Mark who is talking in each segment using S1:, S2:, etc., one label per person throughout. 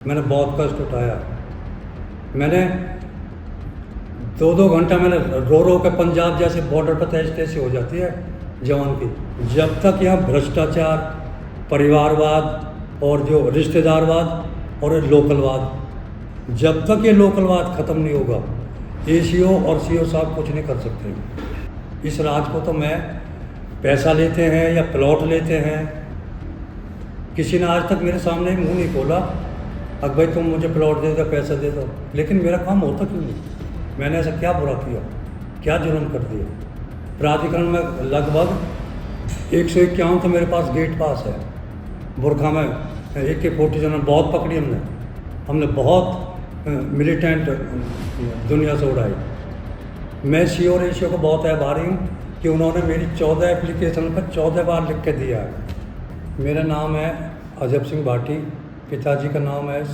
S1: मैंने बहुत कष्ट उठाया। मैंने 2-2 घंटा मैंने रो रो के पंजाब जैसे बॉर्डर पर तैसे हो जाती है जवान की। जब तक यहाँ भ्रष्टाचार, परिवारवाद और जो रिश्तेदारवाद और लोकलवाद, जब तक ये लोकलवाद ख़त्म नहीं होगा, एसीओ और सीओ साहब कुछ नहीं कर सकते। इस राज को तो मैं पैसा लेते हैं या प्लॉट लेते हैं, किसी ने आज तक मेरे सामने मुंह नहीं खोला अब भाई तुम मुझे प्लॉट दे दो, पैसा दे दो। लेकिन मेरा काम होता क्यों नहीं? मैंने ऐसा क्या बुरा किया, क्या जुर्म कर दिया? प्राधिकरण में लगभग 151 तो मेरे पास गेट पास है। बुरखा में AK-47 बहुत पकड़ी हमने बहुत मिलिटेंट दुनिया से उड़ाई। मैं सीओ और एसीओ को बहुत आभारी हूँ कि उन्होंने मेरी 14 एप्लीकेशन पर 14 बार लिख के दिया है। मेरा नाम है अजब सिंह भाटी, पिताजी का नाम है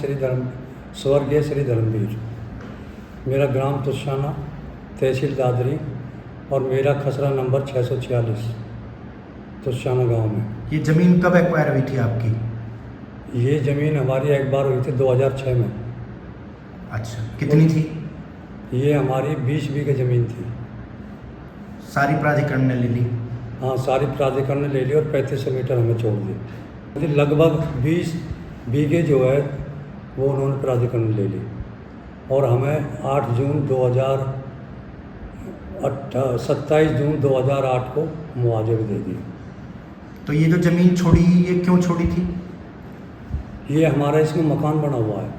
S1: स्वर्गीय श्री धर्मवीर। मेरा ग्राम तुशाना, तहसील दादरी और मेरा खसरा नंबर 646 तुशाना गांव में।
S2: ये ज़मीन कब एक्वायर हुई थी आपकी?
S1: ये ज़मीन हमारी एक बार हुई थी 2006 में।
S2: अच्छा, कितनी थी?
S1: ये हमारी 20 बीघे ज़मीन थी।
S2: सारी प्राधिकरण ने ले ली?
S1: हाँ, सारी प्राधिकरण ने ले ली और 3500 मीटर हमें छोड़ दी। लगभग 20 बीघे जो है वो उन्होंने प्राधिकरण ने ले ली और हमें 27 जून 2008 को मुआवजा भी दे दिया।
S2: तो ये जो ज़मीन छोड़ी, ये क्यों छोड़ी थी?
S1: ये हमारा इसमें मकान बना हुआ है।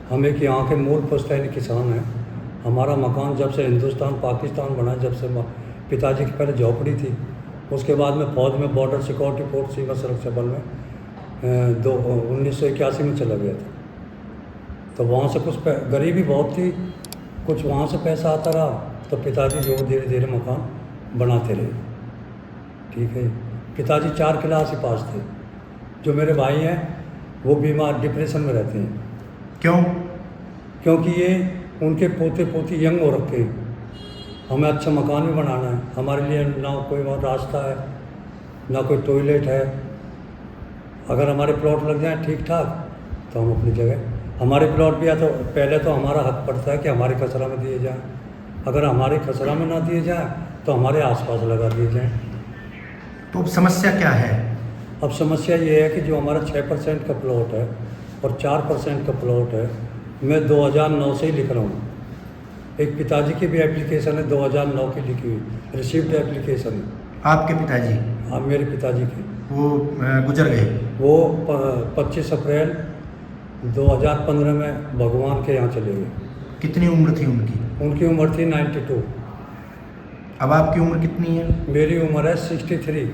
S1: हम एक यहाँ के मूल पुश्तैनी किसान हैं। हमारा मकान जब से हिंदुस्तान पाकिस्तान बना, जब से पिताजी की पहले झोपड़ी थी, उसके बाद में फौज में बॉर्डर सिक्योरिटी फोर्स सीमा सुरक्षा बल में 1981 में चला गया था। तो वहाँ से कुछ गरीबी बहुत थी, कुछ वहाँ से पैसा आता रहा, तो पिताजी जो धीरे धीरे मकान बनाते रहे। ठीक है, पिताजी 4 क्लास ही पास थे। जो मेरे भाई हैं वो बीमार, डिप्रेशन में रहते हैं।
S2: क्यों?
S1: क्योंकि ये उनके पोते पोती यंग हो रखे हैं। हमें अच्छा मकान भी बनाना है, हमारे लिए ना कोई वहाँ रास्ता है, ना कोई टॉयलेट है। अगर हमारे प्लॉट लग जाएं ठीक ठाक तो हम अपनी जगह, हमारे प्लॉट भी या तो पहले तो हमारा हक पड़ता है कि हमारे खसरा में दिए जाएं। अगर हमारे खसरा में ना दिए जाएं तो हमारे आसपास लगा दिए जाएं।
S2: तो अब समस्या क्या है?
S1: अब समस्या ये है कि जो हमारा 6% का प्लॉट है और 4% का प्लॉट है, मैं 2009 से ही लिख रहा हूँ। एक पिताजी की भी एप्लीकेशन है 2009 की लिखी हुई, रिसीव्ड एप्लीकेशन है।
S2: आपके पिताजी?
S1: हाँ, मेरे पिताजी की।
S2: वो गुजर गए?
S1: वो 25 अप्रैल 2015 में भगवान के यहाँ चले गए।
S2: कितनी उम्र थी उनकी?
S1: उनकी उम्र थी 92।
S2: अब आपकी उम्र कितनी है?
S1: मेरी उम्र है 63।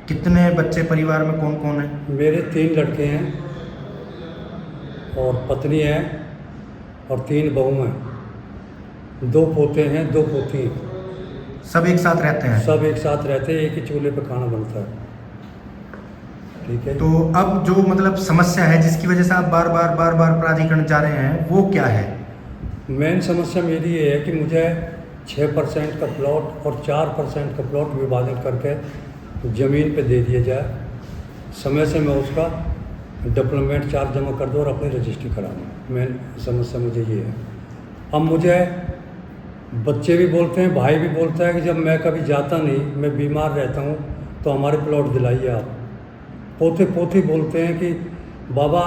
S2: कितने बच्चे परिवार में, कौन कौन है?
S1: मेरे 3 लड़के हैं और पत्नी है और 3 बहू हैं। 2 पोते हैं, 2 पोती हैं।
S2: सब एक साथ रहते हैं?
S1: सब एक साथ रहते हैं, एक ही चूल्हे पे खाना बनता है। ठीक है।
S2: तो अब जो मतलब समस्या है जिसकी वजह से आप बार बार प्राधिकरण जा रहे हैं, वो क्या है? मेन
S1: समस्या मेरी ये है कि मुझे 6% का प्लॉट और 4% का प्लॉट विभाजन करके ज़मीन पे दे दिया जाए। समय से मैं उसका डेवलपमेंट चार्ज जमा कर दूँ और अपनी रजिस्ट्री करा दूँ। मेन समस्या मुझे ये है। अब मुझे बच्चे भी बोलते हैं, भाई भी बोलता है कि जब मैं कभी जाता नहीं, मैं बीमार रहता हूँ, तो हमारे प्लॉट दिलाइए आप। पोते पोती बोलते हैं कि बाबा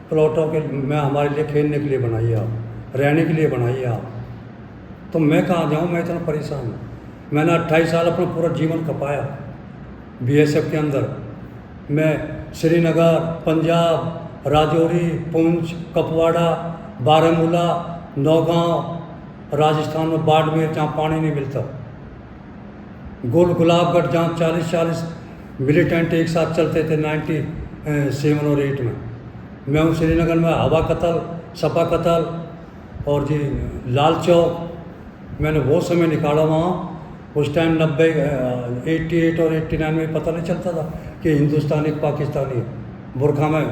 S1: प्लॉटों के मैं हमारे लिए खेलने के लिए बनाइए आप, रहने के लिए बनाइए आप। तो मैं कहाँ जाऊँ, मैं इतना परेशान हूँ। मैंने 28 साल अपना पूरा जीवन खपाया BSF के अंदर। मैं श्रीनगर, पंजाब, राजौरी, पुंछ, कपवाड़ा, बारामूला, नौगांव, राजस्थान में बाड़मेर, जहाँ पानी नहीं मिलता, गुलाबगढ़, जहाँ 40 मिलिटेंट एक साथ चलते थे 97 और 8 में। मैं हूँ श्रीनगर में हवा कतल, सपा कतल और जी लाल चौक। मैंने वो समय निकाला वहाँ। उस टाइम 88 और 89 में पता नहीं चलता था कि हिंदुस्तानी पाकिस्तानी। बुरखा में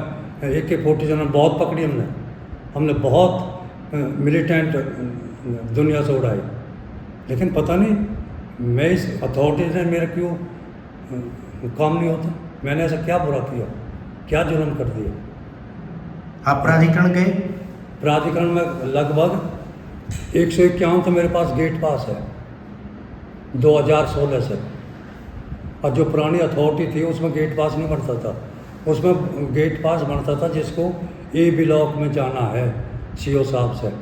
S1: AK-47 बहुत पकड़ी हमने बहुत मिलिटेंट दुनिया से उड़ाई। लेकिन पता नहीं मैं इस अथॉरिटीज़ ने मेरा क्यों काम नहीं होता। मैंने ऐसा क्या बुरा किया, क्या जुर्म कर दिया?
S2: आप प्राधिकरण गए?
S1: प्राधिकरण में लगभग 151 तो मेरे पास गेट पास है 2016 से, और जो पुरानी अथॉरिटी थी उसमें गेट पास नहीं बनता था। उसमें गेट पास बनता था जिसको ए ब्लॉक में जाना है सीओ साहब से,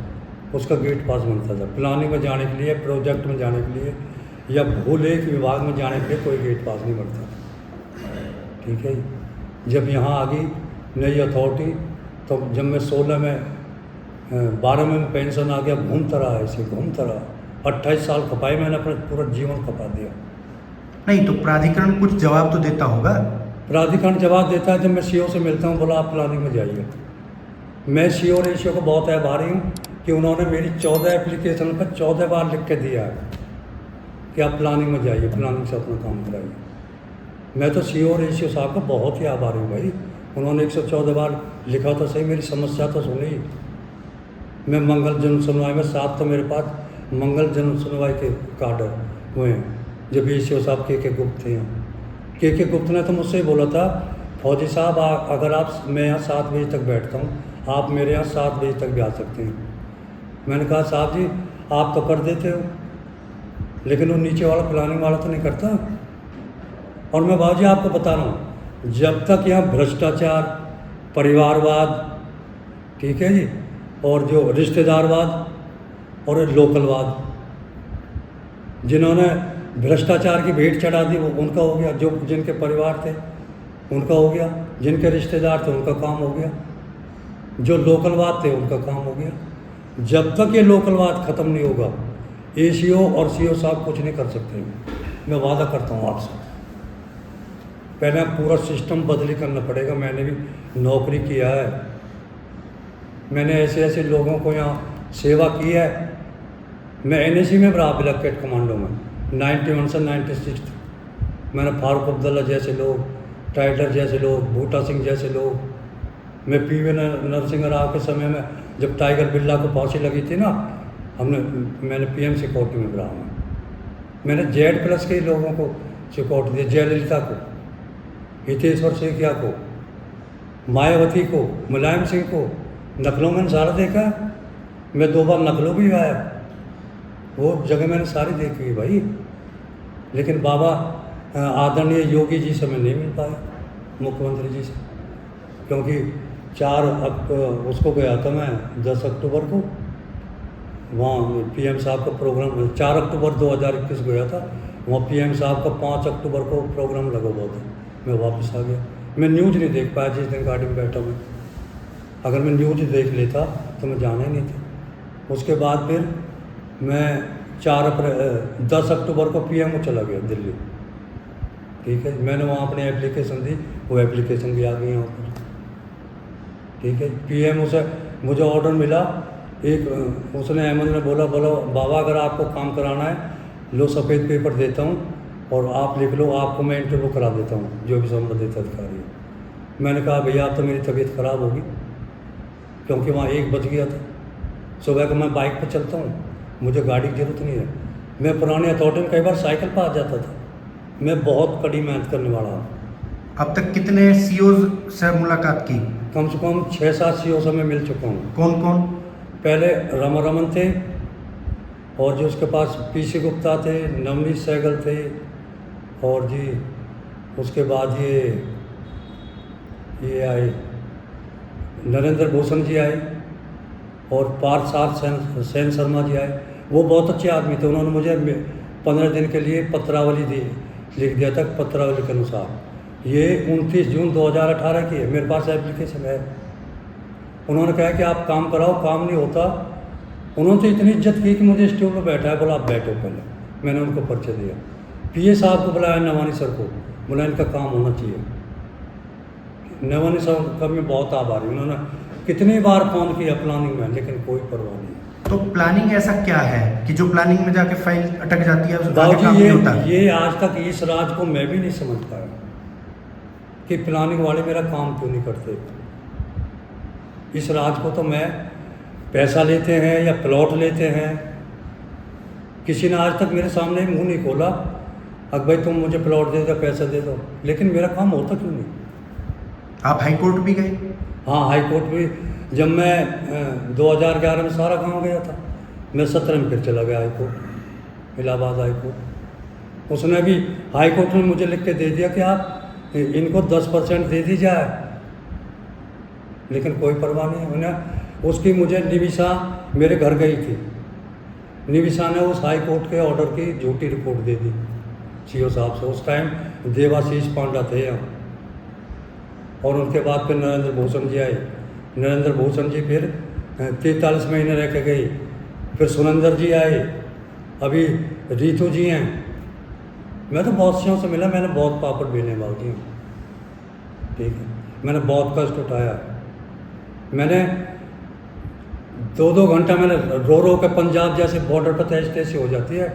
S1: उसका गेट पास बनता था। प्लानिंग में जाने के लिए, प्रोजेक्ट में जाने के लिए या भूलेख विभाग में जाने के लिए कोई गेट पास नहीं बनता था। ठीक है, जब यहाँ आ गई नई अथॉरिटी तो जब मैं 16 में 12 में पेंशन आ गया, घूमता रहा ऐसे घूमता रहा। 28 साल खपाए मैंने, अपना पूरा जीवन खपा दिया।
S2: नहीं तो प्राधिकरण कुछ जवाब तो देता होगा?
S1: प्राधिकरण जवाब देता है जब मैं सीओ से मिलता हूँ, बोला आप प्लानिंग में जाइए। मैं सीओ रेशियो को बहुत आभारी हूँ कि उन्होंने मेरी 14 एप्लीकेशन पर 14 बार लिख के दिया है कि आप प्लानिंग में जाइए, प्लानिंग से अपना काम कराइए। मैं तो सीओ रेशियो साहब को बहुत ही आभारी हूँ भाई। उन्होंने 114 बार लिखा तो सही, मेरी समस्या तो सुनी। मैं मंगल जन सुनवाई में 7 तो मेरे पास मंगल जन सुनवाई के कार्ड हुए हैं, जब रेशियो साहब के गुप्त थे यहाँ। के गुप्त ने तो मुझसे ही बोला था, फौजी साहब अगर आप, मैं यहाँ 7 बजे तक बैठता हूँ, आप मेरे यहाँ 7 बजे तक भी आ सकते हैं। मैंने कहा साहब जी आप तो कर देते हो, लेकिन वो नीचे वाला प्लानिंग वाला तो नहीं करता। और मैं बाबूजी आपको बता रहा हूँ, जब तक यहाँ भ्रष्टाचार, परिवारवाद, ठीक है जी, और जो रिश्तेदारवाद और लोकलवाद, जिन्होंने भ्रष्टाचार की भेंट चढ़ा दी वो उनका हो गया, जो जिनके परिवार थे उनका हो गया, जिनके रिश्तेदार थे उनका काम हो गया, जो लोकलवाद थे उनका काम हो गया। जब तक ये लोकलवाद ख़त्म नहीं होगा एसीओ और सीओ साहब कुछ नहीं कर सकते। मैं वादा करता हूँ आपसे, पहले पूरा सिस्टम बदली करना पड़ेगा। मैंने भी नौकरी किया है, मैंने ऐसे ऐसे लोगों को यहाँ सेवा की है। मैं एनएसी में रहा, ब्लैक कैट कमांडो में 91 से 96 तक। मैंने फारूक अब्दुल्ला जैसे लोग, टाइटर जैसे लोग, बूटा सिंह जैसे लोग, मैं पीवी नरसिंह राव के समय में जब टाइगर बिरला को फांसी लगी थी ना, मैंने पीएम सिक्योरिटी में रहा हूँ। मैंने Z+ के लोगों को सिक्योरिटी दी, जयललिता को, हितेश्वर सेठिया को, मायावती को, मुलायम सिंह को। नकलों मैंने सारा देखा है, मैं 2 बार नकलों भी आया, वो जगह मैंने सारी देखी है भाई। लेकिन बाबा आदरणीय योगी जी से मैं नहीं मिल पाया, मुख्यमंत्री जी से, क्योंकि उसको गया था मैं 10 अक्टूबर को, वहाँ पीएम साहब का प्रोग्राम, 4 अक्टूबर 2021 गया था, वहाँ पीएम साहब का 5 अक्टूबर को प्रोग्राम लगा हुआ था। मैं वापस आ गया, मैं न्यूज़ नहीं देख पाया जिस दिन गाड़ी में बैठा मैं। अगर मैं न्यूज़ देख लेता तो मैं जाना ही नहीं था। उसके बाद फिर मैं 10 अक्टूबर को पीएमओ चला गया दिल्ली। ठीक है, मैंने वहाँ अपनी एप्लीकेशन दी, वो एप्लीकेशन भी आ गई यहाँ पर। ठीक है, पीएमओ से मुझे ऑर्डर मिला, एक उसने अहमद ने बोला बाबा अगर आपको काम कराना है लो सफ़ेद पेपर देता हूँ और आप लिख लो, आपको मैं इंटरव्यू करा देता हूँ जो भी संबंधित अधिकारी है। मैंने कहा भैया अब तो मेरी तबीयत ख़राब होगी, क्योंकि वहाँ 1 बज गया था। सुबह को मैं बाइक पर चलता हूँ, मुझे गाड़ी की ज़रूरत नहीं है। मैं पुराने अथॉरिटी में कई बार साइकिल पर आ जाता था। मैं बहुत कड़ी मेहनत करने वाला हूँ।
S2: अब तक कितने सीओ से मुलाकात की?
S1: कम से कम 6-7 सीओ से मैं मिल चुका हूँ।
S2: कौन कौन? पहले
S1: रमन थे, और जो उसके पास पीसी गुप्ता थे, नवनीत सहगल थे, और जी उसके बाद ये आए नरेंद्र भूषण जी आए, और पार्थ साथ सेन शर्मा जी आए। वो बहुत अच्छे आदमी थे। उन्होंने मुझे 15 दिन के लिए पत्रावली दी, लिख दिया था पत्रावली के अनुसार। ये 29 जून 2018 की है, मेरे पास एप्लीकेशन है। उन्होंने कहा कि आप काम कराओ, काम नहीं होता। उन्होंने तो इतनी इज्जत की कि मुझे स्टूल पर बैठा है, बोला आप बैठो पहले। मैंने उनको परिचय दिया, पीए साहब को बुलाया, नवानी सर को, बोला इनका काम होना चाहिए। नवानी सर का मैं बहुत आभारी, उन्होंने कितनी बार फोन किया प्लानिंग में, लेकिन कोई परवाह नहीं।
S2: तो प्लानिंग ऐसा क्या है कि जो प्लानिंग में जाके फाइल अटक जाती है, उसका आगे काम नहीं होता?
S1: ये आज तक इस राज को मैं भी नहीं समझ पाया कि प्लानिंग वाले मेरा काम क्यों नहीं करते। इस राज को तो मैं पैसा लेते हैं या प्लॉट लेते हैं, किसी ने आज तक मेरे सामने मुंह नहीं खोला अब भाई तुम मुझे प्लॉट दे दो, पैसा दे दो। लेकिन मेरा काम होता क्यों नहीं?
S2: आप हाई कोर्ट भी गए?
S1: हाँ, हाई कोर्ट भी जब मैं 2011 में सारा गांव गया था, मैं 17 में फिर चला गया high court, Allahabad high court. उसने भी हाई कोर्ट ने मुझे लिख के दे दिया कि आप इनको 10% दे दी जाए, लेकिन कोई परवाह नहीं। उन्हें उसकी मुझे निविशा मेरे घर गई थी, निविशा ने उस हाई कोर्ट के ऑर्डर की झूठी रिपोर्ट दे दी सीओ साहब से। उस टाइम देवाशीष पांडा थे यहाँ, और उनके बाद फिर नरेंद्र भूषण जी आए। नरेंद्र भूषण जी फिर 43 महीने रह के गई। फिर सुरेंद्र जी आए, अभी रीतू जी हैं। मैं तो बहुत सियों से मिला, मैंने बहुत पापड़ बेलने बाकी हूँ, ठीक है। मैंने बहुत कष्ट उठाया। मैंने 2-2 घंटा मैंने रो रो के, पंजाब जैसे बॉर्डर पर तैसी हो जाती है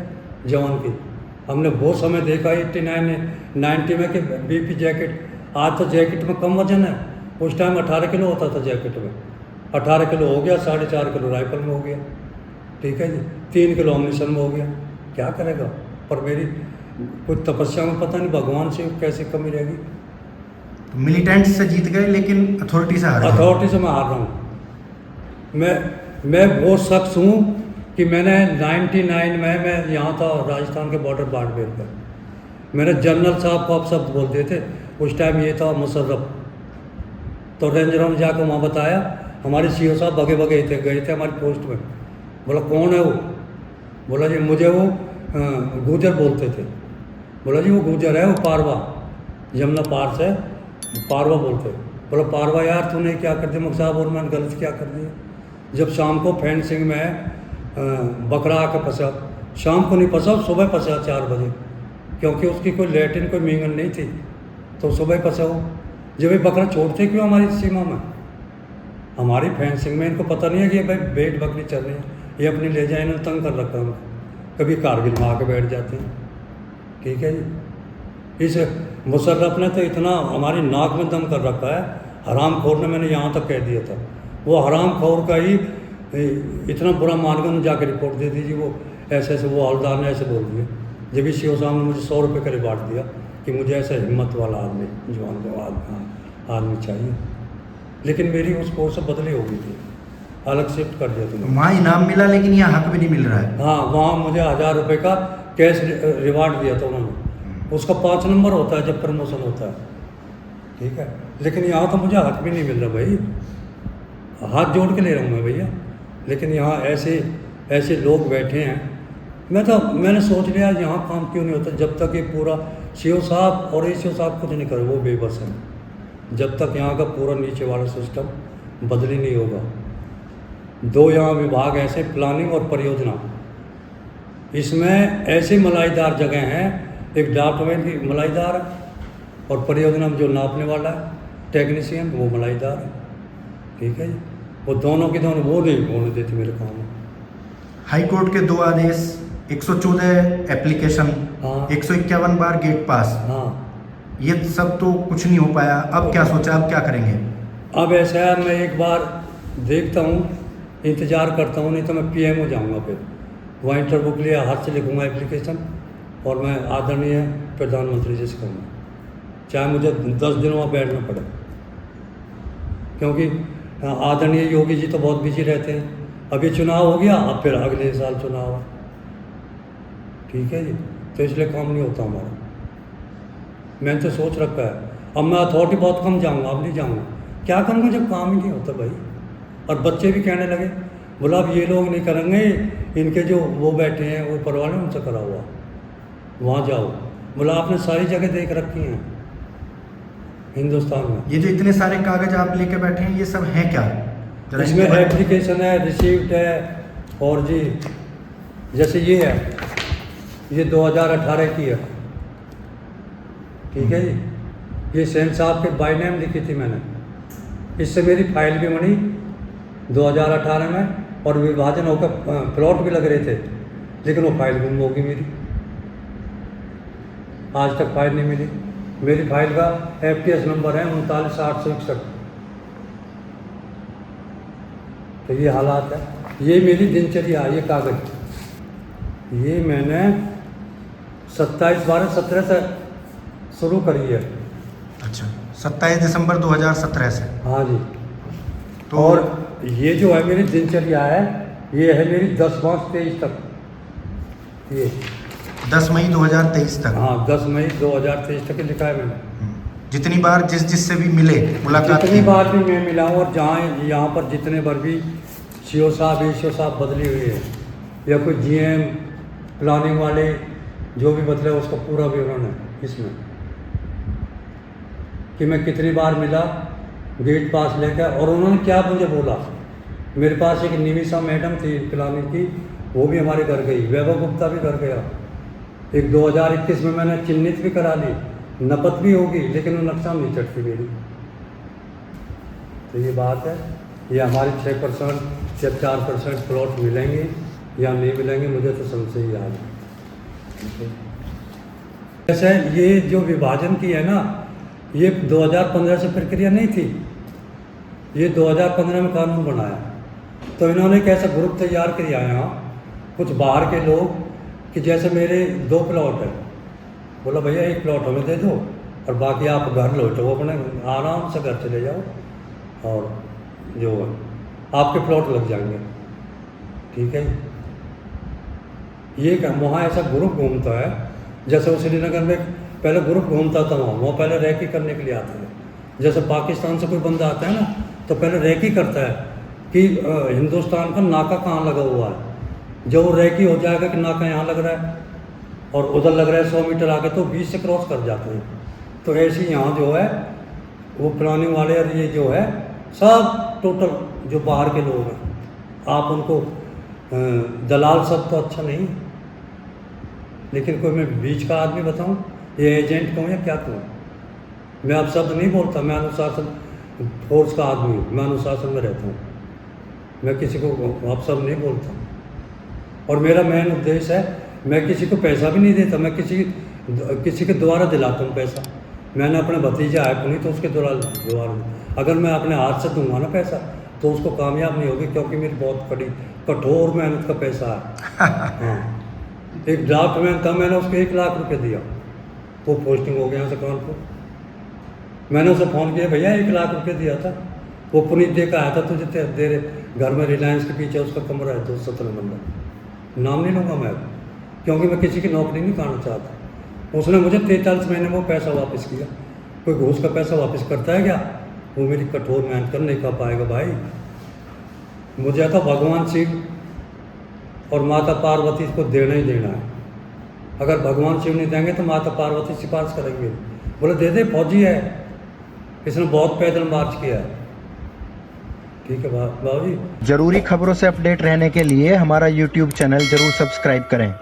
S1: जवान की। हमने वो समय देखा 89-90 में कि BP जैकेट, आज तो जैकेट में कम वजन है, उस टाइम 18 किलो होता था जैकेट में। 18 किलो हो गया, 4.5 किलो राइफल में हो गया, ठीक है जी, 3 किलो अम्यूनिशन में हो गया। क्या करेगा? पर मेरी कुछ तपस्या में पता नहीं भगवान से कैसे कमी रहेगी।
S2: तो मिलिटेंट से जीत गए, लेकिन अथॉरिटी से हार गए।
S1: अथॉरिटी से मैं हार रहा हूँ। मैं वो शख्स हूँ कि मैंने 99 में मैं यहाँ था राजस्थान के बॉर्डर बाड़मेर पर। मैंने जनरल साहब को अपशब्द बोल दिए थे। उस टाइम ये था मुशर्रफ, तो रेंजरों में जाकर वहाँ बताया, हमारे सीओ साहब भगे भगे गए थे हमारी पोस्ट में। बोला कौन है वो? बोला जी मुझे वो गुजर बोलते थे। बोला जी वो गुजर है, वो पारवा, यमुना पार से पारवा बोलते। बोला पारवा यार तूने क्या कर दिया? मुख साहब और मैंने गलत क्या कर दिया? जब शाम को फेंसिंग में बकरा आकर फंसा, शाम को नहीं फंसा, सुबह फंसा 4 बजे, क्योंकि उसकी कोई लेटिन कोई मींगन नहीं थी, तो सुबह फंसा वो। जब ये बकरा छोड़ते क्यों हमारी सीमा में, हमारी फेंसिंग में? इनको पता नहीं है कि ये भाई भेड़ बकरी चल रही है, ये अपनी ले जाए, इन्होंने तंग कर रखा है। कभी कारगिल में आके बैठ जाते हैं, ठीक है जी। इस मुशर्रफ ने तो इतना हमारी नाक में दम कर रखा है, हराम खोर ने, मैंने यहाँ तक कह दिया था। वो हराम खोर का ही इतना बुरा मान कर जाकर रिपोर्ट दे दीजिए, वो ऐसे ऐसे, वो हवलदार ने ऐसे बोल दिया। जब भी सीओ साहब ने मुझे 100 रुपये का रिवार्ड दिया कि मुझे ऐसा हिम्मत वाला आदमी, जवान आदमी चाहिए, लेकिन मेरी उस कोर्स से बदली हो गई थी, अलग शिफ्ट कर दिया तुमने।
S2: वहाँ इनाम मिला, लेकिन यहाँ हक भी नहीं मिल रहा है।
S1: हाँ, वहाँ मुझे 1000 रुपये का कैश रिवार्ड दिया था उन्होंने। उसका 5 नंबर होता है जब प्रमोशन होता है, ठीक है। लेकिन यहाँ तो मुझे हक भी नहीं मिल रहा भाई, हाथ जोड़ के ले रहा हूँ मैं भैया। लेकिन यहाँ ऐसे लोग बैठे हैं। मैंने सोच लिया यहाँ काम क्यों नहीं होता, जब तक ये पूरा सीओ साहब और ACO साहब कुछ नहीं करे, वो बेबस हैं। जब तक यहाँ का पूरा नीचे वाला सिस्टम बदली नहीं होगा। 2 यहाँ विभाग ऐसे, प्लानिंग और परियोजना, इसमें ऐसे मलाईदार जगह हैं, एक डॉक्यूमेंट की मलाईदार है, और परियोजना में जो नापने वाला है टेक्नीशियन, वो मलाईदार है, ठीक है जी। वो दोनों के दोनों वो नहीं होने देते मेरे काम में।
S2: हाई कोर्ट के 2 आदेश, 114 एप्लीकेशन,
S1: हाँ।
S2: 151 बार गेट पास,
S1: हाँ,
S2: ये सब तो कुछ नहीं हो पाया। अब क्या सोचा, अब क्या करेंगे?
S1: अब ऐसा है, मैं एक बार देखता हूँ, इंतज़ार करता हूँ, नहीं तो मैं PM हो जाऊँगा। फिर वहाँ इंटरव्यू के लिए हाथ से लिखूँगा एप्लीकेशन, और मैं आदरणीय प्रधानमंत्री जी से कहूँगा, चाहे मुझे 10 दिन वहाँ बैठना पड़े, क्योंकि आदरणीय योगी जी तो बहुत बिजी रहते हैं। अभी चुनाव हो गया, अब फिर अगले साल चुनाव है, ठीक है जी। तो इसलिए काम नहीं होता हमारा। मैंने तो सोच रखा है, अब मैं अथॉरिटी बहुत कम जाऊँगा, अब नहीं जाऊँगा। क्या करूँगा जब काम ही नहीं होता भाई। और बच्चे भी कहने लगे, बोला अब ये लोग नहीं करेंगे, इनके जो वो बैठे हैं वो ऊपर वाले, उनसे करा हुआ, वहाँ जाओ। बोला आपने सारी जगह देख रखी हैं हिंदुस्तान में।
S2: ये जो इतने सारे कागज आप लेके बैठे हैं, ये सब हैं क्या? जरा
S1: इसमें
S2: इसके बारे में-
S1: एप्लीकेशन है, रिसीप्ट है, और जी जैसे ये है, ये 2018 की है, ठीक है जी। ये सेन साहब के बाय नेम लिखी थी मैंने, इससे मेरी फाइल भी बनी 2018 में, और विभाजन होकर प्लॉट भी लग रहे थे, लेकिन वो फाइल गुम होगी मेरी, आज तक फाइल नहीं मिली। मेरी फाइल का FTS नंबर है 39861। तो ये हालात है, ये मेरी दिनचर्या, ये कागज, ये मैंने 27/12/17 से शुरू करी है।
S2: अच्छा, 27 दिसंबर 2017 से।
S1: हाँ जी।
S2: तो
S1: और ये जो है मेरी दिनचर्या है, ये है मेरी 10 मार्च 23 तक, ये
S2: 10 मई 2023 तक।
S1: हाँ 10 मई 2023 तक लिखा है मैंने।
S2: जितनी बार जिससे भी मिले, मुलाकात
S1: जितनी
S2: की।
S1: बार भी मैं मिला हूँ और जहाँ यहाँ पर जितने बार भी सीओ साहब एसीओ साहब बदली हुई है या कोई जीएम प्लानिंग वाले जो भी बदले उसका पूरा विवरण है इसमें, कि मैं कितनी बार मिला गेट पास लेकर, और उन्होंने क्या मुझे बोला। मेरे पास एक निमिषा मैडम थी प्लानिंग की, वो भी हमारे घर गई, वैभव गुप्ता भी घर गया। एक 2021 में मैंने चिन्हित भी करा ली, नपत भी होगी, लेकिन वो नक्शा नहीं चढ़ती मेरी। तो ये बात है, ये हमारे 6% या 4% प्लॉट मिलेंगे या नहीं मिलेंगे, मुझे तो संशय ही आ रहा है। जैसे ये जो विभाजन की है ना, ये 2015 से प्रक्रिया नहीं थी, ये 2015 में कानून बनाया। तो इन्होंने एक ऐसा ग्रुप तैयार किया यहाँ, कुछ बाहर के लोग, कि जैसे मेरे 2 प्लॉट है, बोला भैया 1 प्लॉट हमें दे दो और बाकी आप घर लौटो, अपने आराम से घर चले जाओ और जो है आपके प्लॉट लग जाएंगे, ठीक है। ये क्या वहाँ ऐसा ग्रुप घूमता है, जैसे वो श्रीनगर में पहले ग्रुप घूमता था, वहाँ पहले रैकी करने के लिए आते थे। जैसे पाकिस्तान से कोई बंदा आता है ना, तो पहले रैकी करता है कि हिंदुस्तान का नाका कहाँ लगा हुआ है। जब वो रैकी हो जाएगा कि नाका यहाँ लग रहा है और उधर लग रहा है 100 मीटर आगे, तो बीच से क्रॉस कर जाते हैं। तो ऐसे ही यहाँ जो है वो प्लानिंग वाले और ये जो है सब टोटल जो बाहर के लोग हैं, आप उनको दलाल सब तो अच्छा नहीं, लेकिन कोई मैं बीच का आदमी बताऊं, ये एजेंट कहूँ या क्या कहूँ, मैं अब शब्द नहीं बोलता। मैं अनुशासन फोर्स का आदमी हूँ, मैं अनुशासन में रहता हूँ, मैं किसी को अब शब्द नहीं बोलता। और मेरा मेन उद्देश्य है, मैं किसी को पैसा भी नहीं देता, मैं किसी के द्वारा दिलाता हूँ पैसा। मैंने अपने भतीजा है पुनीत, तो उसके द्वारा अगर मैं अपने हाथ से दूंगा ना पैसा, तो उसको कामयाब नहीं होगी, क्योंकि मेरी बहुत कड़ी कठोर मेहनत का पैसा है। हाँ, एक ड्राफ्ट में था, मैंने उसको 1 लाख रुपये दिया, वो पोस्टिंग हो गया यहाँ से कानपुर। मैंने उसे फ़ोन किया, भैया 1 लाख रुपये दिया था, वो पुनीत दे का आया था तुझे तेरे घर में, रिलायंस के पीछे उसका कमरा है 217 नंबर, नाम नहीं लूँगा मैं, क्योंकि मैं किसी की नौकरी नहीं करना चाहता। उसने मुझे 43 महीने में वो पैसा वापस किया। कोई घूस का पैसा वापस करता है क्या? वो मेरी कठोर मेहनत कर नहीं कर पाएगा भाई। मुझे तो भगवान शिव और माता पार्वती को देना ही देना है। अगर भगवान शिव नहीं देंगे तो माता पार्वती सिफारिश करेंगे, बोले दे दे, फौजी है, इसने बहुत पैदल मार्च किया है। ठीक है बाबू जी।
S3: जरूरी खबरों से अपडेट रहने के लिए हमारा YouTube चैनल जरूर सब्सक्राइब करें।